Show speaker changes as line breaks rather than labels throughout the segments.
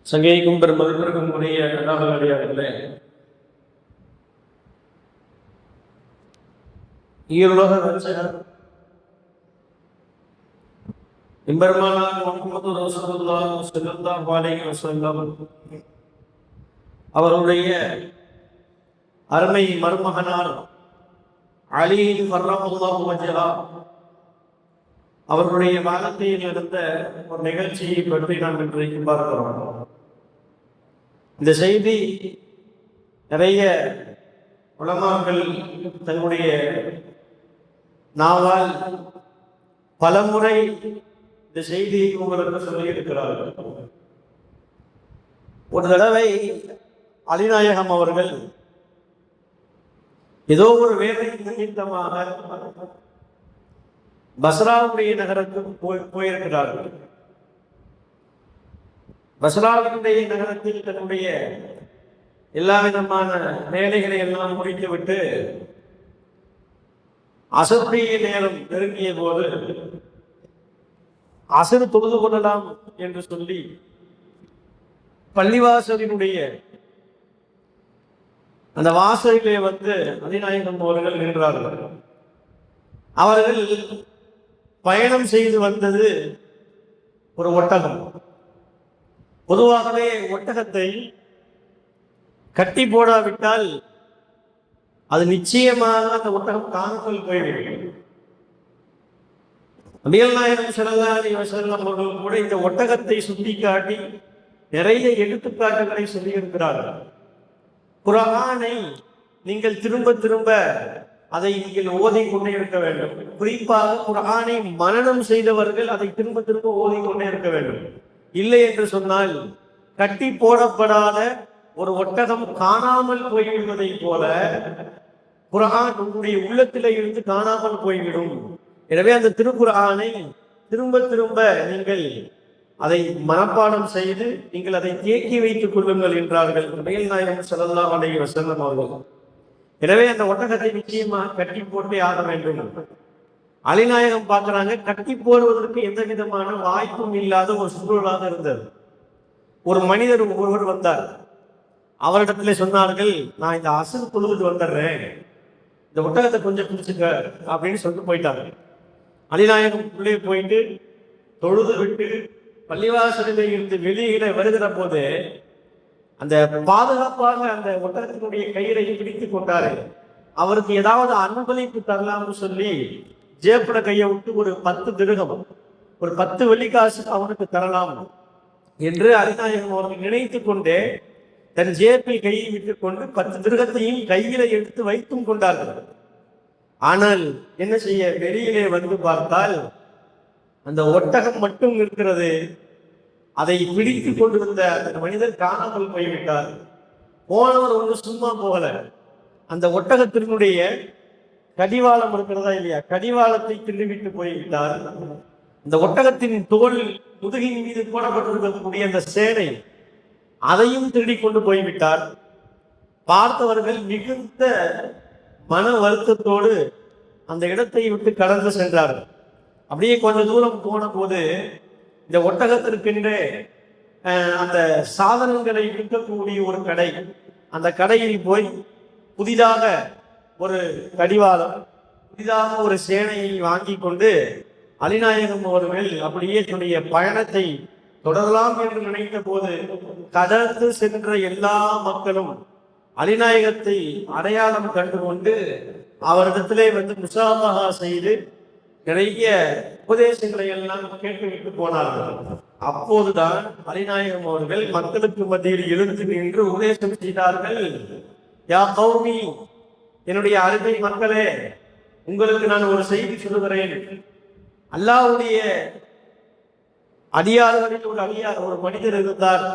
சங்கைக்கும் பெருமதிப்பிற்கும் உரிய அடியார்களே, ஈருலக ரட்சகர் எம்பெருமானார் முஹம்மது ரசூலுல்லாஹ் ஸல்லல்லாஹு அலைஹி வஸல்லம் அவருடைய அருமை மருமகனார் அலி கர்ரமல்லாஹு வஜ்ஹா அவர்களுடைய காலத்தில் நடந்த ஒரு நிகழ்ச்சியை பற்றி நாம் இன்றைக்கு பார்க்கிறோம். இந்த செய்தி நிறைய உலமாக்கள் தன்னுடைய நாவால் பலமுறை இந்த செய்தியை உங்களுக்கு சொல்லியிருக்கிறார்கள். ஒரு தடவை அலிநாயகம் அவர்கள் ஏதோ ஒரு வேலை நிமித்தமாக பஸ்ராவுடைய நகரத்துக்கு போயிருக்கிறார்கள். பஸ்ராவுடைய நகரத்தில் தன்னுடைய எல்லா விதமான வேலைகளை எல்லாம் முடித்துவிட்டு அசருடைய நேரம் நெருங்கிய போது அசரு தொழுது கொள்ளலாம் என்று சொல்லி பள்ளிவாசலினுடைய அந்த வாசலிலே வந்து அதிநாயகம் அவர்கள் நின்றார்கள். அவர்கள் பயணம் செய்து வந்தது ஒரு ஒட்டகம். பொதுவாகவே ஒட்டகத்தை கட்டி போடாவிட்டால் அது நிச்சயமாக அந்த ஒட்டகம் காணாமல் போய்விடும். நபிகள் நாயகம் ஸல்லல்லாஹு அலைஹி வஸல்லம் அவர்கள் கூட இந்த ஒட்டகத்தை சுட்டிக்காட்டி நிறைய எடுத்துக்காட்டுகளை சொல்லியிருக்கிறார்கள். குர்ஆனை நீங்கள் திரும்ப திரும்ப அதை நீங்கள் ஓதிக்கொண்டே இருக்க வேண்டும். குறிப்பாக குர்ஆனை மனனம் செய்தவர்கள் அதை திரும்ப திரும்ப ஓதிக்கொண்டே இருக்க வேண்டும். இல்லை என்று சொன்னால் கட்டி போடப்படாத ஒரு ஒட்டகம் காணாமல் போய்விடுவதை போல குர்ஆன் உங்களுடைய உள்ளத்திலே இருந்து காணாமல் போய்விடும். எனவே அந்த திருக்குர்ஆனை திரும்ப திரும்ப நீங்கள் அதை மனப்பாடம் செய்து நீங்கள் அதை தேக்கி வைத்துக் கொள்ளுங்கள் என்றார்கள் நபிகள் நாயகம் ஸல்லல்லாஹு அலைஹி வஸல்லம் அவர்கள். எனவே அந்த ஒட்டகத்தை நிச்சயமாக கட்டி போட்டே ஆக வேண்டும். அலிநாயகம் பார்க்கிறாங்க, கட்டி போடுவதற்கு எந்த விதமான வாய்ப்பும் இல்லாத ஒரு சூழலாக இருந்தது. ஒரு மனிதர் ஒருவர் வந்தார். அவரிடத்துல சொன்னார்கள், நான் இந்த அசர் தொழுது வந்துடுறேன், இந்த ஒட்டகத்தை கொஞ்சம் பிடிச்சுக்க அப்படின்னு சொல்லிட்டு போயிட்டாங்க. அலிநாயகம் உள்ளே போயிட்டு தொழுது விட்டு பள்ளிவாசலிலே இருந்து வெளியில வருகிற போது அந்த பாதுகாப்பாக அந்த ஒட்டகத்தினுடைய கயிறை பிடித்து கொண்டாரு. அவருக்கு ஏதாவது அன்பளிப்பு தரலாம்னு சொல்லி ஜேப்புட கையை விட்டு ஒரு 10 திரகம், ஒரு 10 வெள்ளிக்காசு அவனுக்கு தரலாம் என்று அலிநாயகம் அவர்கள் நினைத்து கொண்டே தன் ஜேப்பில் கையை விட்டுக் கொண்டு 10 திரகத்தையும் கையில எடுத்து வைத்தும் கொண்டார்கள். ஆனால் என்ன செய்ய, வெளியிலே வந்து பார்த்தால் அந்த ஒட்டகம் மட்டும் இருக்கிறது. அதை பிடித்து கொண்டிருந்த அந்த மனிதர் காணாமல் போய்விட்டார். போனவர் ஒன்று சும்மா போகல, அந்த ஒட்டகத்தினுடைய கடிவாளம் இருக்கிறதா இல்லையா, கடிவாளத்தை திருவிட்டு போய்விட்டார். அந்த ஒட்டகத்தின் தோல் முதுகின் மீது போடப்பட்டிருக்கக்கூடிய அந்த சேனை அதையும் திருடி கொண்டு போய்விட்டார். பார்த்தவர்கள் மிகுந்த மன வருத்தத்தோடு அந்த இடத்தை விட்டு கடந்து சென்றார்கள். அப்படியே கொஞ்ச தூரம் போன போது இந்த ஒட்டகத்திற்கென்றே அந்த சாதனங்களை விற்கக்கூடிய ஒரு கடை, அந்த கடையில் போய் புதிதாக ஒரு கடிவாளம், புதிதாக ஒரு சேனையை வாங்கி கொண்டு அலிநாயகம் அவர்கள் அப்படியே தன்னுடைய பயணத்தை தொடரலாம் என்று நினைத்த போது கடந்து சென்ற எல்லா மக்களும் அலிநாயகத்தை அடையாளம் கண்டுகொண்டு அவரிடத்திலே வந்து முசாபஹா செய்து நிறைய உபதேசங்களை எல்லாம் கேட்டுவிட்டு போனார்கள். அப்போதுதான் அலிநாயகம் அவர்கள் மக்களுக்கு மத்தியில் எழுந்து நின்று உபதேசம் செய்தார்கள். யா கௌமி, என்னுடைய அருமை மக்களே, உங்களுக்கு நான் ஒரு செய்தி சொல்லுகிறேன். அல்லாஹ்வுடைய அடியார்களில் ஒரு மனிதர் இருந்தார்.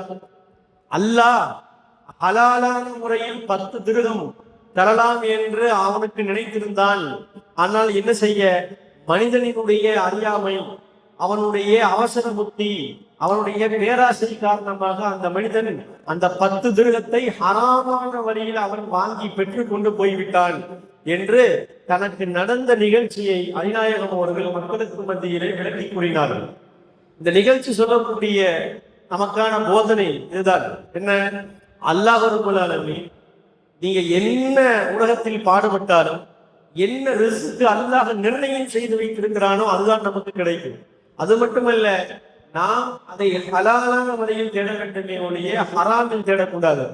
அல்லாஹ் ஹலாலான முறையில் 10 திரகம் தரலாம் என்று அவனுக்கு நினைத்திருந்தான். ஆனால் என்ன செய்ய, மனிதனினுடைய அறியாமை, அவனுடைய அவசர புத்தி, அவனுடைய பேராசை காரணமாக அந்த மனிதன் அந்த 10 திருகத்தை ஹராமான வழியில் அவன் வாங்கி பெற்று கொண்டு போய்விட்டான் என்று தனக்கு நடந்த நிகழ்ச்சியை அதிநாயகம் அவர்கள் மக்களுக்கு மத்தியிலே விளக்கி கூறினார்கள். இந்த நிகழ்ச்சி சொல்லக்கூடிய நமக்கான போதனை இதுதான். என்ன? அல்லாஹ் ரப்பல் ஆலமீன் நீங்க என்ன உலகத்தில் பாடுபட்டாலும் என்ன ரிஸ்க் அல்லாஹ் நிர்ணயம் செய்து வைத்திருக்கிறானோ அதுதான் நமக்கு கிடைக்கும். அது மட்டுமல்ல, நாம் அதை ஹலாலான முறையில் தேட வேண்டுமே ஒழிய ஹராமில் தேடக்கூடாது.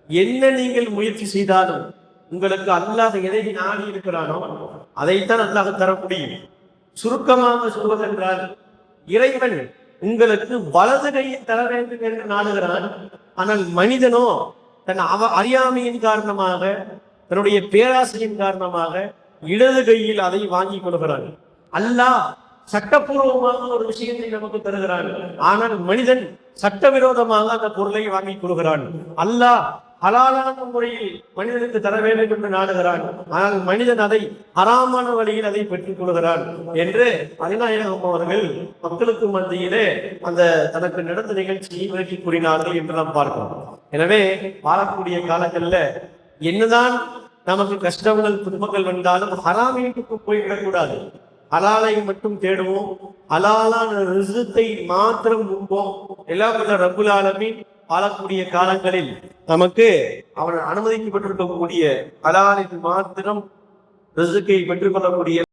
என்ன நீங்கள் முயற்சி செய்தாலும் உங்களுக்கு அல்லாஹ் எதை நாடி இருக்கிறானோ அதைத்தான் அல்லாஹ் தர முடியும். சுருக்கமாக சொல்வதென்றால், இறைவன் உங்களுக்கு வலது கையை தர வேண்டும் என்று நாடுகிறான். ஆனால் மனிதனோ தன் அறியாமையின் காரணமாக, தன்னுடைய பேராசையின் காரணமாக இடது கையில் அதை வாங்கி கொள்கிறான். அல்லாஹ் சட்டப்பூர்வமாக ஒரு விஷயத்தை நமக்கு தருகிறான். ஆனால் மனிதன் சட்டவிரோதமாக அந்த பொருளை வாங்கி கொள்கிறான். அல்லாஹ் ஹலாலான முறையில் மனிதனுக்கு தர வேண்டும் என்று நாடுகிறான். ஆனால் மனிதன் அதை ஹராமான வழியில் அதை பெற்றுக் கொள்கிறான் என்று அதிநாயகம் அவர்கள் மக்களுக்கு மத்தியிலே அந்த தனக்கு நடந்த நிகழ்ச்சியை விளக்கி கூறினார்கள் என்று நாம் பார்க்கிறோம். எனவே வாழக்கூடிய காலங்களில் என்னதான் நமக்கு கஷ்டங்கள் துன்பங்கள் வந்தாலும் ஹராமிற்கு போய்விடக்கூடாது. ஹலாலை மட்டும் தேடுவோம், ஹலாலான ரிஸ்கை மாத்திரம் உண்போம். எல்லாம் ரப்புல் ஆலமீன் வாழக்கூடிய காலங்களில் நமக்கு அவன் அனுமதிக்கப்பட்டிருக்கக்கூடிய ஹலாலில் மாத்திரம் ரிஸ்கை பெற்றுக்கொள்ளக்கூடிய